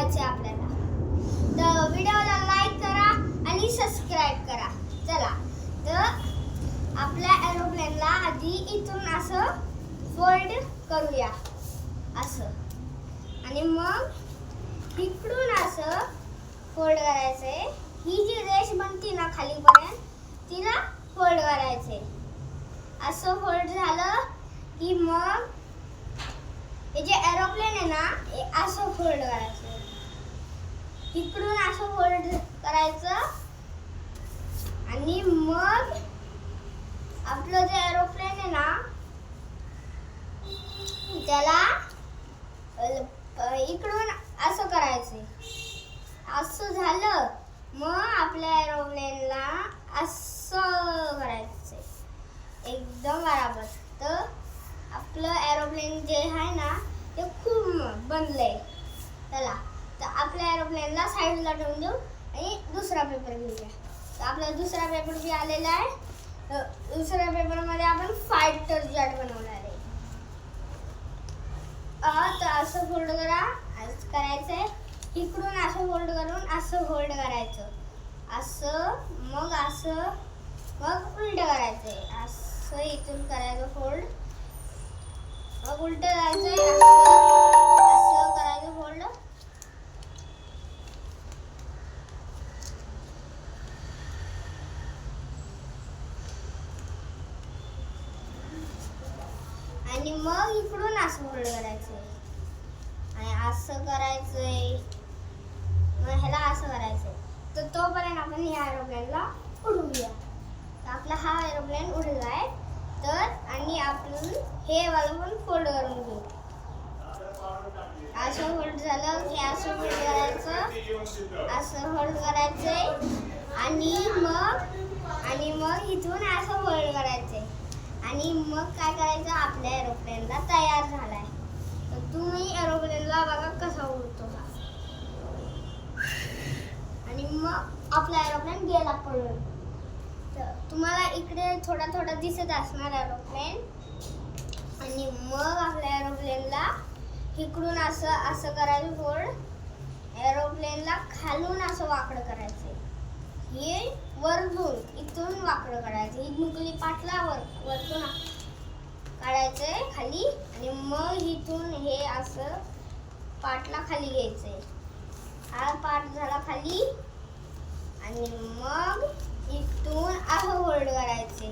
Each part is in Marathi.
उडवायचे आपल्याला. तर व्हिडिओला लाईक करा आणि सबस्क्राईब करा. चला तर आपल्या एरोप्लेनला आधी इथून असं फोल्ड करूया असं, आणि मग इकडून असं फोल्ड करायचंय. ही जी रेष बनती ना खालीपर्यंत तिला फोल्ड करायचंय. असं फोल्ड झालं की मग हे जे एरोप्लेन आहे ना हे असं फोल्ड करायचं. इकडून असं फोल्ड करायचं आणि मग आपलं जे एरोप्लेन आहे ना त्याला इकडून असं करायचंय. असं झालं मग आपल्या एरोप्लेनला असं करायचंय एकदम बराबर. तर आपलं एरोप्लेन जे आहे ना ते खूप बनलंय. चला तर आपल्या एरोप्लेनला साईडला ठेवून देऊ आणि दुसरा पेपर घेऊया. तर आपला दुसरा पेपर बी आलेला आहे. दुसऱ्या पेपरमध्ये आपण फायटर जेट बनवणार आहे. तर असं फोल्ड करायचंय. इकडून असं फोल्ड करून असं फोल्ड करायचं. असं मग उलट करायचंय. असं इथून करायचं फोल्ड, मग उलट करायचंय. असं करायचं फोल्ड. आणि मग इकडून असं फोल्ड करायचंय आणि असं करायचंय. मग ह्याला असं करायचंय. तर तोपर्यंत आपण ह्या एरोप्लेनला उडवूया. तर आपला हा एरोप्लेन उडलाय. तर आणि आपण हे वाला पण फोल्ड करून घेऊ. असं फोल्ड झालं की असं फोल्ड करायचं. असं फोल्ड करायचंय आणि मग इथून असं फोल्ड करायचंय. आणि मग काय करायचं, आपल्या एरोप्लेनला तयार झालाय. तर तुम्ही एरोप्लेनला बघा कसा उडतो हा. आणि मग आपला एरोप्लेन गेला पळून. तर तुम्हाला इकडे थोडा थोडा दिसत असणार एरोप्लेन. आणि मग आपल्या एरोप्लेनला इकडून असं करायचं फोल्ड. एरोप्लेनला खालून असं वाकडं करायचं. हे वरतून इथून वाकडं करायचं. ही नुकली पाटला वरतून काढायचंय खाली आणि मग इथून हे असं पाटला खाली घ्यायचंय. हा पाट झाला खाली आणि मग इथून असं फोल्ड करायचे.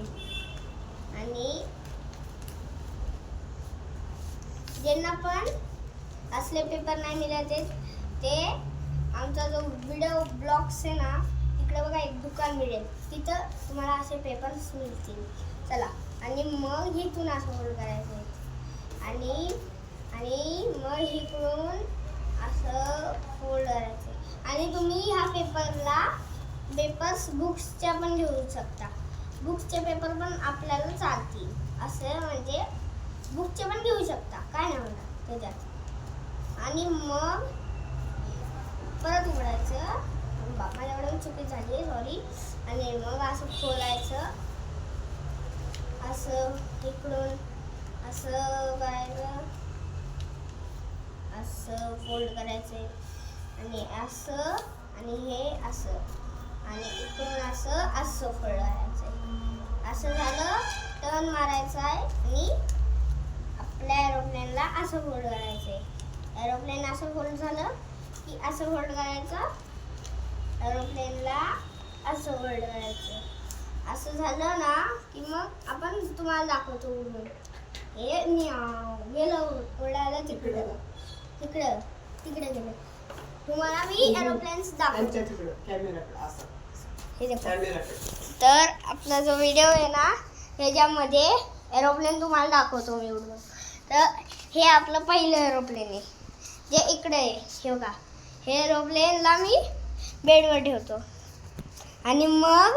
आणि ज्यांना पण असले पेपर नाही मिळाले ते आमचा जो व्हिडिओ ब्लॉग्स आहे ना तिकडे बघा एक दुकान मिळेल. तिथं तुम्हाला असे पेपर्स मिळतील. चला आणि मग इथून असं फोल्ड करायचं आणि मग इकडून असं फोल्ड करायचं. आणि तुम्ही ह्या पेपर्स बुक्सच्या पण घेऊ शकता. बुक्सचे पेपर पण आपल्याला चालतील. असं म्हणजे बुकचे पण घेऊ शकता, काय नाही म्हणतात त्याच्यात. आणि मग परत उघडायचं. माझ्याकडून चुकी झाली, सॉरी. आणि मग असं खोलायचं. असं इकडून असं करायचं. असं फोल्ड करायचे आणि असं आणि हे असं आणि इकडून असं फोल्ड करायचं. असं झालं टर्न मारायचं आहे आणि आपल्या एरोप्लेनला असं फोल्ड करायचंय. एरोप्लेन असं फोल्ड झालं की असं फोल्ड करायचं. एरोप्लेनला असं फोल्ड करायचं. असं झालं ना की मग आपण तुम्हाला दाखवतो उडून. हे गेलं उडायला तिकडे गेलं. तुम्हाला मी एरोप्लेन्स दाखवतो. तर आपला जो व्हिडिओ आहे ना ह्याच्यामध्ये एरोप्लेन तुम्हाला दाखवतो मी उडवून. तर हे आपलं पहिलं एरोप्लेन आहे जे इकडे आहे. हे बघा, हे एरोप्लेनला मी बेडवर ठेवतो आणि मग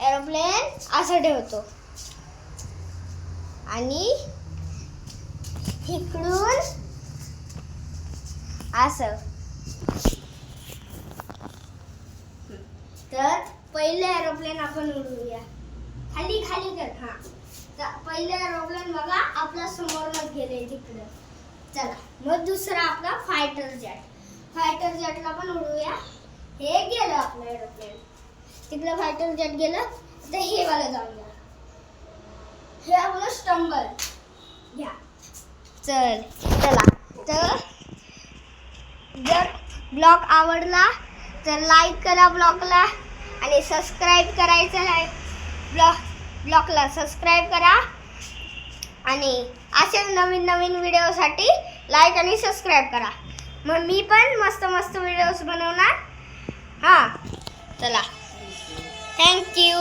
एरोप्लेन असं ठेवतो आणि इकडून असं. तर पहिले एरोप्लेन आपण उडवूया. खाली कर. हा तर पहिले एरोप्लेन बघा आपल्या समोरच गेले तिकडे. चला मग दुसरा आपला फायटर जेट. फायटर जेटला पण उडूया. हे गेलं आपलं एरोप्लेन. तिकडे फायटर जेट गेलं तर हे वाला जाऊन घ्या. हे आपलं स्टंबल घ्या. चला तर जर ब्लॉग आवडला तर लाईक करा ब्लॉगला आणि सबस्क्राईब करायचं नाही. ब्लॉगला सबस्क्राईब करा आणि असेच नवीन नवीन व्हिडिओसाठी लाईक आणि सबस्क्राईब करा. मग मी पण मस्त मस्त व्हिडिओज बनवणार. हां चला थँक्यू.